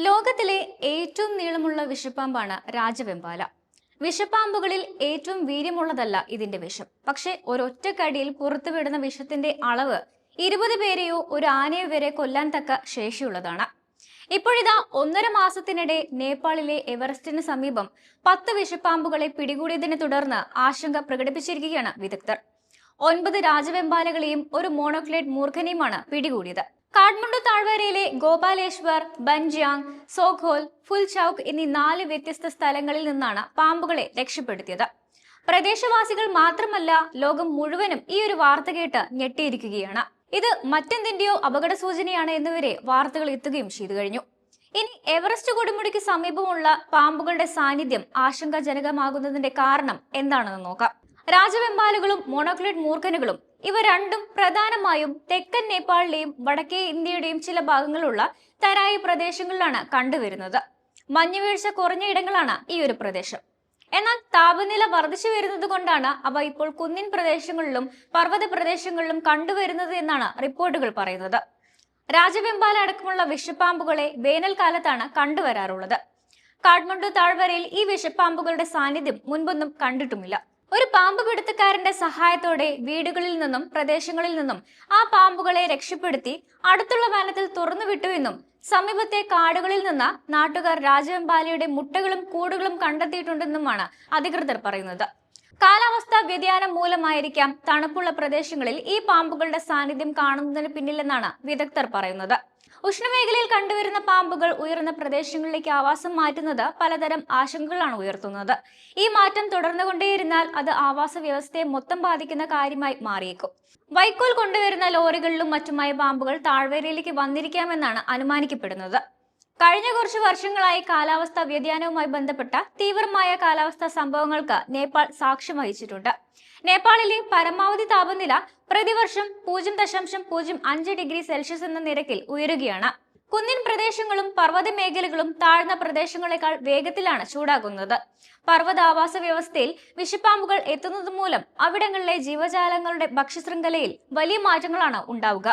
ലോകത്തിലെ ഏറ്റവും നീളമുള്ള വിഷപ്പാമ്പാണ് രാജവെമ്പാല. വിഷപ്പാമ്പുകളിൽ ഏറ്റവും വീര്യമുള്ളതല്ല ഇതിന്റെ വിഷം. പക്ഷെ ഒരൊറ്റ കടിയിൽ പുറത്തുവിടുന്ന വിഷത്തിന്റെ അളവ് 20 പേരെയോ ഒരു ആനയെ വരെ കൊല്ലാൻ തക്ക ശേഷിയുള്ളതാണ്. ഇപ്പോഴിതാ 1.5 മാസത്തിനിടെ നേപ്പാളിലെ എവറസ്റ്റിന് സമീപം 10 വിഷപ്പാമ്പുകളെ പിടികൂടിയതിനെ തുടർന്ന് ആശങ്ക പ്രകടിപ്പിച്ചിരിക്കുകയാണ് വിദഗ്ധർ. 9 രാജവെമ്പാലകളെയും ഒരു മോണോക്ലേഡ് മൂർഖനെയുമാണ് പിടികൂടിയത്. കാഠ്മണ്ഡു താഴ്വരയിലെ ഗോപാലേശ്വർ, ബൻജിയാങ്, സോഖോൽ, ഫുൽചൌക്ക് എന്നീ 4 വ്യത്യസ്ത സ്ഥലങ്ങളിൽ നിന്നാണ് പാമ്പുകളെ രക്ഷപ്പെടുത്തിയത്. പ്രദേശവാസികൾ മാത്രമല്ല, ലോകം മുഴുവനും ഈ ഒരു വാർത്ത കേട്ട് ഞെട്ടിയിരിക്കുകയാണ്. ഇത് മറ്റെന്തിന്റെയോ അപകട സൂചനയാണ് എന്നുവരെ വാർത്തകൾ എത്തുകയും ചെയ്തു കഴിഞ്ഞു. ഇനി എവറസ്റ്റ് കൊടുമുടിക്ക് സമീപമുള്ള പാമ്പുകളുടെ സാന്നിധ്യം ആശങ്കാജനകമാകുന്നതിന്റെ കാരണം എന്താണെന്ന് നോക്കാം. രാജവെമ്പാലുകളും മോണോക്ലേഡ് മൂർഖനുകളും ഇവ രണ്ടും പ്രധാനമായും തെക്കൻ നേപ്പാളിലെയും വടക്കേ ഇന്ത്യയുടെയും ചില ഭാഗങ്ങളുള്ള തരായി പ്രദേശങ്ങളിലാണ് കണ്ടുവരുന്നത്. മഞ്ഞുവീഴ്ച കുറഞ്ഞ ഇടങ്ങളാണ് ഈ ഒരു പ്രദേശം. എന്നാൽ താപനില വർദ്ധിച്ചു വരുന്നത് കൊണ്ടാണ് അവ ഇപ്പോൾ കുന്നിൻ പ്രദേശങ്ങളിലും പർവ്വത പ്രദേശങ്ങളിലും കണ്ടുവരുന്നത് എന്നാണ് റിപ്പോർട്ടുകൾ പറയുന്നത്. രാജവെമ്പാല അടക്കമുള്ള വിഷപ്പാമ്പുകളെ വേനൽക്കാലത്താണ് കണ്ടുവരാറുള്ളത്. കാഠ്മണ്ഡു താഴ്വരയിൽ ഈ വിഷപ്പാമ്പുകളുടെ സാന്നിധ്യം മുൻപൊന്നും കണ്ടിട്ടുമില്ല. ഒരു പാമ്പ് പിടുത്തക്കാരന്റെ സഹായത്തോടെ വീടുകളിൽ നിന്നും പ്രദേശങ്ങളിൽ നിന്നും ആ പാമ്പുകളെ രക്ഷപ്പെടുത്തി അടുത്തുള്ള വനത്തിൽ തുറന്നുവിട്ടുവെന്നും സമീപത്തെ കാടുകളിൽ നിന്ന് നാട്ടുകാർ രാജവെമ്പാലയുടെ മുട്ടകളും കൂടുകളും കണ്ടെത്തിയിട്ടുണ്ടെന്നുമാണ് അധികൃതർ പറയുന്നത്. കാലാവസ്ഥാ വ്യതിയാനം മൂലമായിരിക്കാം തണുപ്പുള്ള പ്രദേശങ്ങളിൽ ഈ പാമ്പുകളുടെ സാന്നിധ്യം കാണുന്നതിന് പിന്നിലെന്നാണ് വിദഗ്ധർ പറയുന്നത്. ഉഷ്ണമേഖലയിൽ കണ്ടുവരുന്ന പാമ്പുകൾ ഉയർന്ന പ്രദേശങ്ങളിലേക്ക് ആവാസം മാറ്റുന്നത് പലതരം ആശങ്കകളാണ് ഉയർത്തുന്നത്. ഈ മാറ്റം തുടർന്നുകൊണ്ടേയിരുന്നാൽ അത് ആവാസ വ്യവസ്ഥയെ മൊത്തം ബാധിക്കുന്ന കാര്യമായി മാറിയേക്കും. വൈക്കോൽ കൊണ്ടുവരുന്ന ലോറികളിലും മറ്റുമായ പാമ്പുകൾ താഴ്വരയിലേക്ക് വന്നിരിക്കാമെന്നാണ് അനുമാനിക്കപ്പെടുന്നത്. കഴിഞ്ഞ കുറച്ചു വർഷങ്ങളായി കാലാവസ്ഥാ വ്യതിയാനവുമായി ബന്ധപ്പെട്ട തീവ്രമായ കാലാവസ്ഥാ സംഭവങ്ങൾക്ക് നേപ്പാൾ സാക്ഷ്യം വഹിച്ചിട്ടുണ്ട്. നേപ്പാളിലെ പരമാവധി താപനില പ്രതിവർഷം 0.05 ഡിഗ്രി സെൽഷ്യസ് എന്ന നിരക്കിൽ ഉയരുകയാണ്. കുന്നിൻ പ്രദേശങ്ങളും പർവ്വത മേഖലകളും താഴ്ന്ന പ്രദേശങ്ങളെക്കാൾ വേഗത്തിലാണ് ചൂടാകുന്നത്. പർവ്വത ആവാസ വ്യവസ്ഥയിൽ വിഷപ്പാമ്പുകൾ എത്തുന്നത് മൂലം അവിടങ്ങളിലെ ജീവജാലങ്ങളുടെ ഭക്ഷ്യശൃംഖലയിൽ വലിയ മാറ്റങ്ങളാണ് ഉണ്ടാവുക.